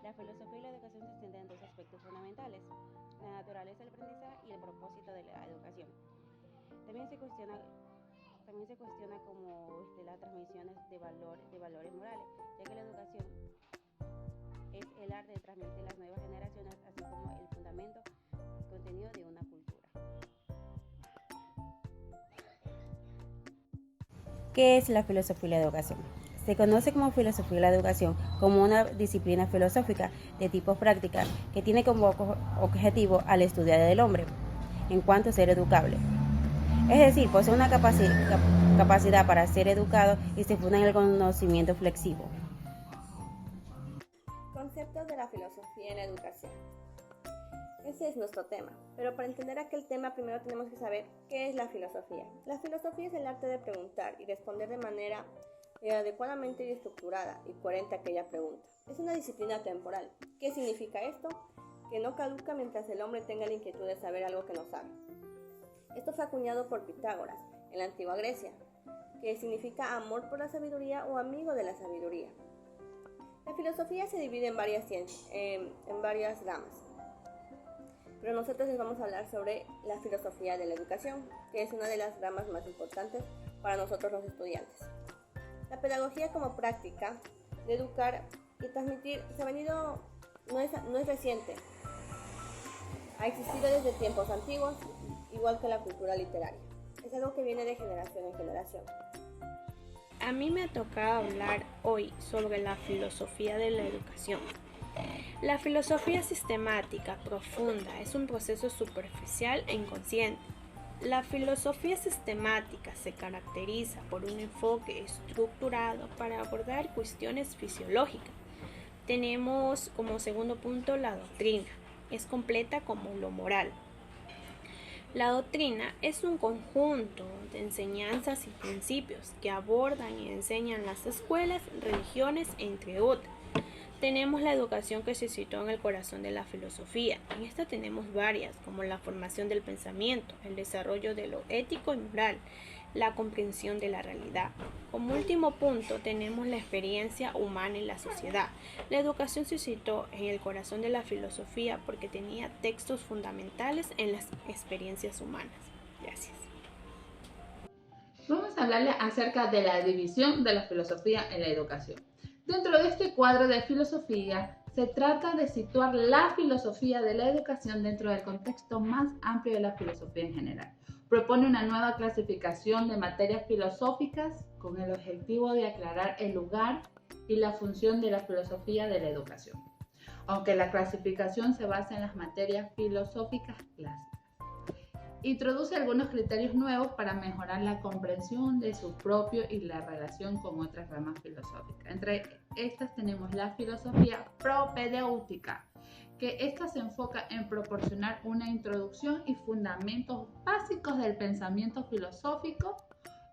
La filosofía y la educación se centran en dos aspectos fundamentales: la naturaleza del aprendizaje y el propósito de la educación. También se cuestiona, como la transmisión de valores morales, ya que la educación es el arte de transmitir a las nuevas generaciones, así como el fundamento y contenido de una cultura. ¿Qué es la filosofía y la educación? Se conoce como filosofía y la educación como una disciplina filosófica de tipo práctica que tiene como objetivo al estudiar del hombre en cuanto a ser educable. Es decir, posee una capacidad para ser educado y se funda en el conocimiento flexivo. Conceptos de la filosofía en la educación. Ese es nuestro tema, pero para entender aquel tema primero tenemos que saber qué es la filosofía. La filosofía es el arte de preguntar y responder de manera adecuadamente estructurada y coherente a aquella pregunta. Es una disciplina temporal. ¿Qué significa esto? Que no caduca mientras el hombre tenga la inquietud de saber algo que no sabe. Esto fue acuñado por Pitágoras en la antigua Grecia, que significa amor por la sabiduría o amigo de la sabiduría. La filosofía se divide en varias ciencias, en varias ramas, pero nosotros les vamos a hablar sobre la filosofía de la educación, que es una de las ramas más importantes para nosotros los estudiantes. La pedagogía como práctica de educar y transmitir no es reciente, ha existido desde tiempos antiguos, igual que la cultura literaria. Es algo que viene de generación en generación. A mí me ha tocado hablar hoy sobre la filosofía de la educación. La filosofía sistemática, profunda, es un proceso superficial e inconsciente. La filosofía sistemática se caracteriza por un enfoque estructurado para abordar cuestiones fisiológicas. Tenemos como segundo punto la doctrina. Es completa como lo moral. La doctrina es un conjunto de enseñanzas y principios que abordan y enseñan las escuelas, religiones, entre otras. Tenemos la educación que se sitúa en el corazón de la filosofía. En esta tenemos varias, como la formación del pensamiento, el desarrollo de lo ético y moral, la comprensión de la realidad. Como último punto tenemos la experiencia humana en la sociedad. La educación se situó en el corazón de la filosofía porque tenía textos fundamentales en las experiencias humanas. Gracias. Vamos a hablarles acerca de la división de la filosofía en la educación. Dentro de este cuadro de filosofía, se trata de situar la filosofía de la educación dentro del contexto más amplio de la filosofía en general. Propone una nueva clasificación de materias filosóficas con el objetivo de aclarar el lugar y la función de la filosofía de la educación, aunque la clasificación se basa en las materias filosóficas clásicas. Introduce algunos criterios nuevos para mejorar la comprensión de su propio y la relación con otras ramas filosóficas. Entre estas tenemos la filosofía propedéutica, que esta se enfoca en proporcionar una introducción y fundamentos básicos del pensamiento filosófico,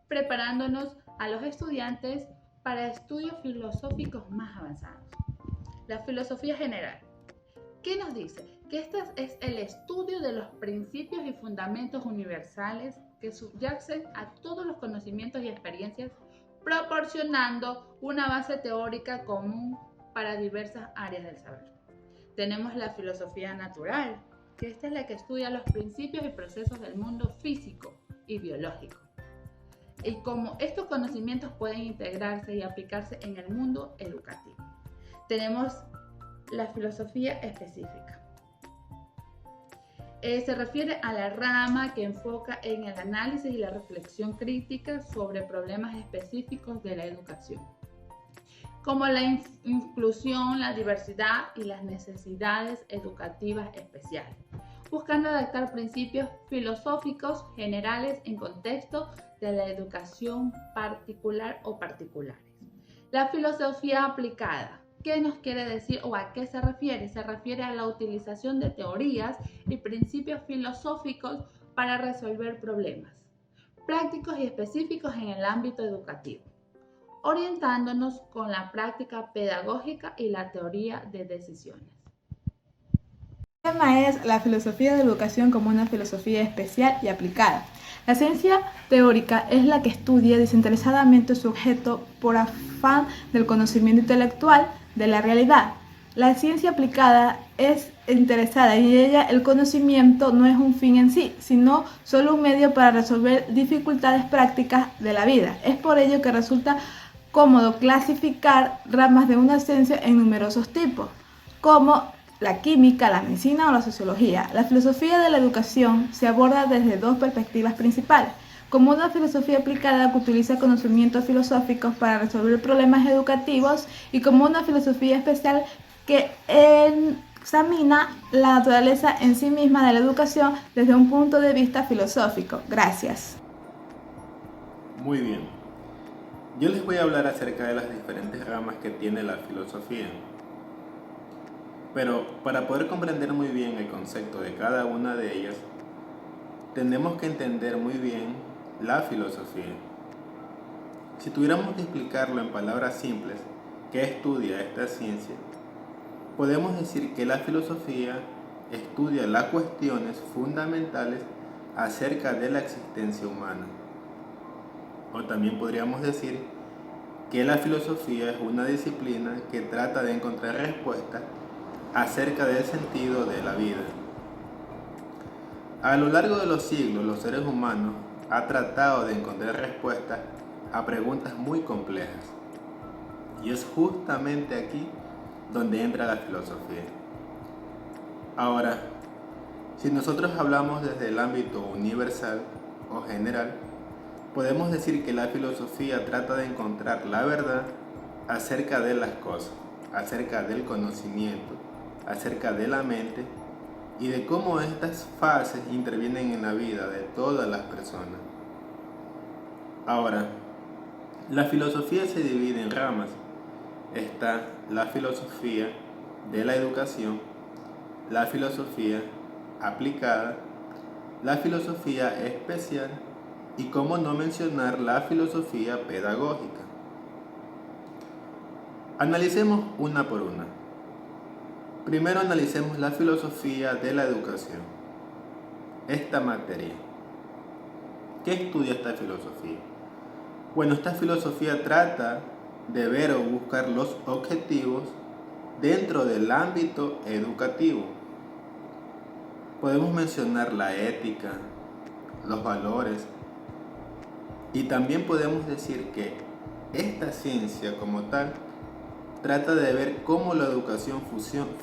preparándonos a los estudiantes para estudios filosóficos más avanzados. La filosofía general. ¿Qué nos dice? Que este es el estudio de los principios y fundamentos universales que subyacen a todos los conocimientos y experiencias, proporcionando una base teórica común para diversas áreas del saber. Tenemos la filosofía natural, que esta es la que estudia los principios y procesos del mundo físico y biológico, y cómo estos conocimientos pueden integrarse y aplicarse en el mundo educativo. Tenemos la filosofía específica. Se refiere a la rama que enfoca en el análisis y la reflexión crítica sobre problemas específicos de la educación, como la inclusión, la diversidad y las necesidades educativas especiales, buscando adaptar principios filosóficos generales en contexto de la educación particular o particulares. La filosofía aplicada. ¿Qué nos quiere decir o a qué se refiere? Se refiere a la utilización de teorías y principios filosóficos para resolver problemas prácticos y específicos en el ámbito educativo, orientándonos con la práctica pedagógica y la teoría de decisiones. El tema es la filosofía de la educación como una filosofía especial y aplicada. La ciencia teórica es la que estudia desinteresadamente su objeto por afán del conocimiento intelectual de la realidad. La ciencia aplicada es interesada y en ella el conocimiento no es un fin en sí, sino solo un medio para resolver dificultades prácticas de la vida. Es por ello que resulta cómodo clasificar ramas de una ciencia en numerosos tipos, como la química, la medicina o la sociología. La filosofía de la educación se aborda desde dos perspectivas principales, como una filosofía aplicada que utiliza conocimientos filosóficos para resolver problemas educativos y como una filosofía especial que examina la naturaleza en sí misma de la educación desde un punto de vista filosófico. Gracias. Muy bien. Yo les voy a hablar acerca de las diferentes ramas que tiene la filosofía. Pero para poder comprender muy bien el concepto de cada una de ellas, tenemos que entender muy bien la filosofía. Si tuviéramos que explicarlo en palabras simples, ¿qué estudia esta ciencia? Podemos decir que la filosofía estudia las cuestiones fundamentales acerca de la existencia humana. O también podríamos decir que la filosofía es una disciplina que trata de encontrar respuestas acerca del sentido de la vida. A lo largo de los siglos, los seres humanos han tratado de encontrar respuestas a preguntas muy complejas. Y es justamente aquí donde entra la filosofía. Ahora, si nosotros hablamos desde el ámbito universal o general, podemos decir que la filosofía trata de encontrar la verdad acerca de las cosas, acerca del conocimiento, acerca de la mente y de cómo estas fases intervienen en la vida de todas las personas. Ahora, la filosofía se divide en ramas. Está la filosofía de la educación, la filosofía aplicada, la filosofía especial y, cómo no mencionar, la filosofía pedagógica. Analicemos una por una. Primero analicemos la filosofía de la educación. Esta materia. ¿Qué estudia esta filosofía? Bueno, esta filosofía trata de ver o buscar los objetivos dentro del ámbito educativo. Podemos mencionar la ética, los valores, y también podemos decir que esta ciencia como tal trata de ver cómo la educación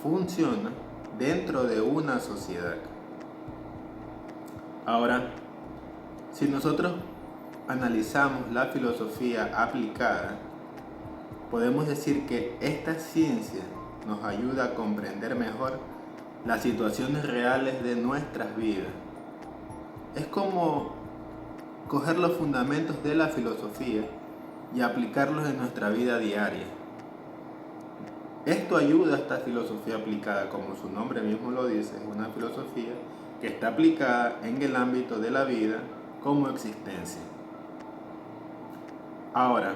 funciona dentro de una sociedad. Ahora, si nosotros analizamos la filosofía aplicada, podemos decir que esta ciencia nos ayuda a comprender mejor las situaciones reales de nuestras vidas. Es como coger los fundamentos de la filosofía y aplicarlos en nuestra vida diaria. Esto ayuda a esta filosofía aplicada, como su nombre mismo lo dice, es una filosofía que está aplicada en el ámbito de la vida como existencia. Ahora,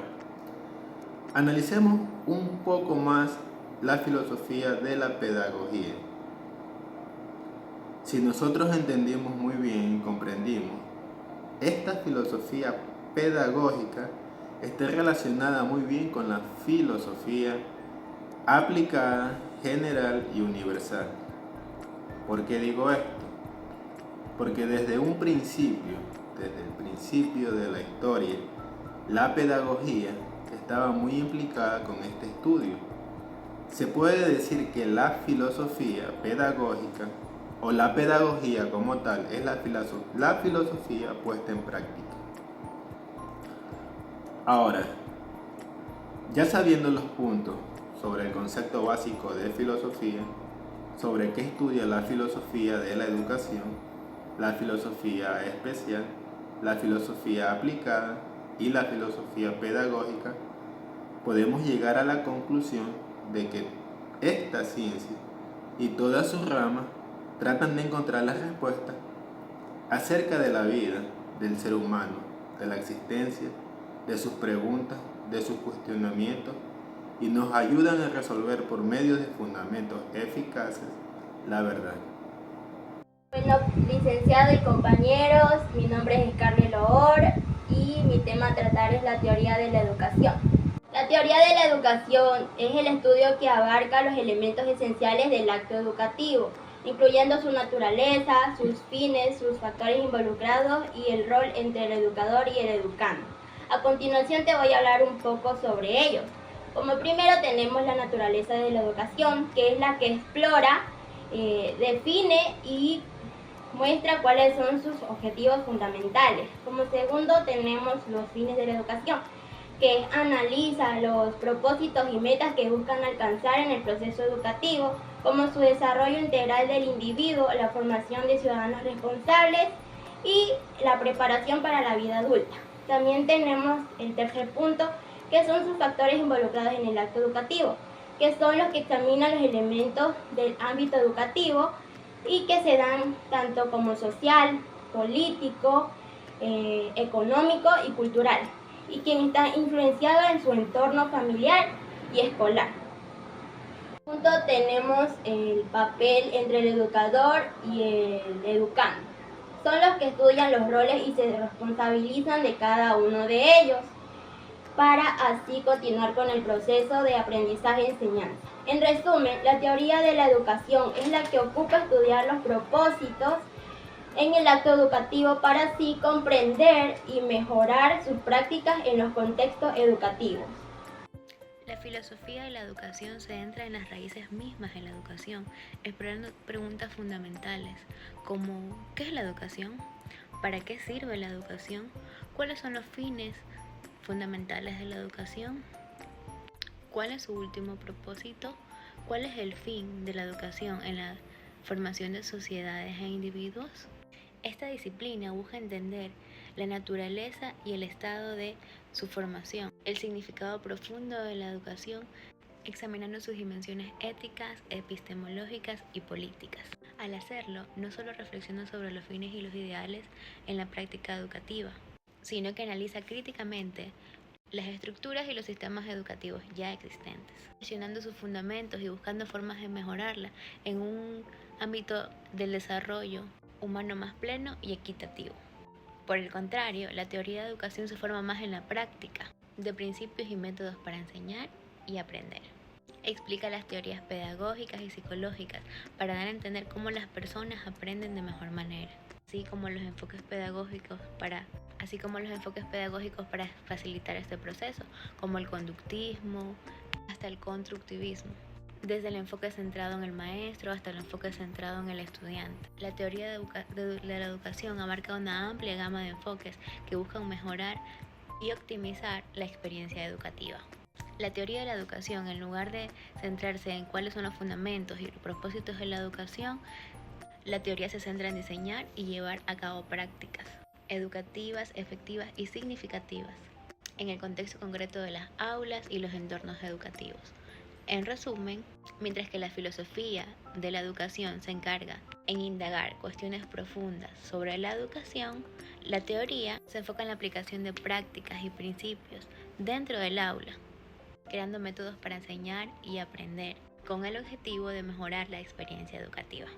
analicemos un poco más la filosofía de la pedagogía. Si nosotros entendimos muy bien y comprendimos, esta filosofía pedagógica está relacionada muy bien con la filosofía aplicada, general y universal. ¿Por qué digo esto? Porque desde el principio de la historia, la pedagogía estaba muy implicada con este estudio. Se puede decir que la filosofía pedagógica o la pedagogía como tal es la filosofía puesta en práctica. Ahora, ya sabiendo los puntos sobre el concepto básico de filosofía, sobre qué estudia la filosofía de la educación, la filosofía especial, la filosofía aplicada y la filosofía pedagógica, podemos llegar a la conclusión de que esta ciencia y todas sus ramas tratan de encontrar las respuestas acerca de la vida del ser humano, de la existencia, de sus preguntas, de sus cuestionamientos, y nos ayudan a resolver por medio de fundamentos eficaces la verdad. Bueno, licenciado y compañeros, mi nombre es Scarlett Loor y mi tema a tratar es la teoría de la educación. La La teoría de la educación es el estudio que abarca los elementos esenciales del acto educativo, incluyendo su naturaleza, sus fines, sus factores involucrados y el rol entre el educador y el educando. A continuación te voy a hablar un poco sobre ellos. Como primero tenemos la naturaleza de la educación, que es la que explora, define y muestra cuáles son sus objetivos fundamentales. Como segundo tenemos los fines de la educación, que analiza los propósitos y metas que buscan alcanzar en el proceso educativo, como su desarrollo integral del individuo, la formación de ciudadanos responsables y la preparación para la vida adulta. También tenemos el tercer punto, que son sus factores involucrados en el acto educativo, que son los que examinan los elementos del ámbito educativo y que se dan tanto como social, político, económico y cultural, y quien está influenciado en su entorno familiar y escolar. Punto tenemos el papel entre el educador y el educando. Son los que estudian los roles y se responsabilizan de cada uno de ellos para así continuar con el proceso de aprendizaje y enseñanza. En resumen, la teoría de la educación es la que ocupa estudiar los propósitos en el acto educativo para así comprender y mejorar sus prácticas en los contextos educativos. La filosofía de la educación se centra en las raíces mismas de la educación, explorando preguntas fundamentales como ¿qué es la educación? ¿Para qué sirve la educación? ¿Cuáles son los fines fundamentales de la educación? ¿Cuál es su último propósito? ¿Cuál es el fin de la educación en la formación de sociedades e individuos? Esta disciplina busca entender la naturaleza y el estado de su formación, el significado profundo de la educación, examinando sus dimensiones éticas, epistemológicas y políticas. Al hacerlo, no solo reflexiona sobre los fines y los ideales en la práctica educativa, sino que analiza críticamente las estructuras y los sistemas educativos ya existentes, cuestionando sus fundamentos y buscando formas de mejorarla en un ámbito del desarrollo humano más pleno y equitativo. Por el contrario, la teoría de educación se forma más en la práctica, de principios y métodos para enseñar y aprender. Explica las teorías pedagógicas y psicológicas para dar a entender cómo las personas aprenden de mejor manera, así como los enfoques pedagógicos para facilitar este proceso, como el conductismo hasta el constructivismo, desde el enfoque centrado en el maestro hasta el enfoque centrado en el estudiante. La teoría de la educación abarca una amplia gama de enfoques que buscan mejorar y optimizar la experiencia educativa. La teoría de la educación, en lugar de centrarse en cuáles son los fundamentos y los propósitos de la educación, la teoría se centra en diseñar y llevar a cabo prácticas educativas, efectivas y significativas en el contexto concreto de las aulas y los entornos educativos. En resumen, mientras que la filosofía de la educación se encarga en indagar cuestiones profundas sobre la educación, la teoría se enfoca en la aplicación de prácticas y principios dentro del aula, creando métodos para enseñar y aprender con el objetivo de mejorar la experiencia educativa.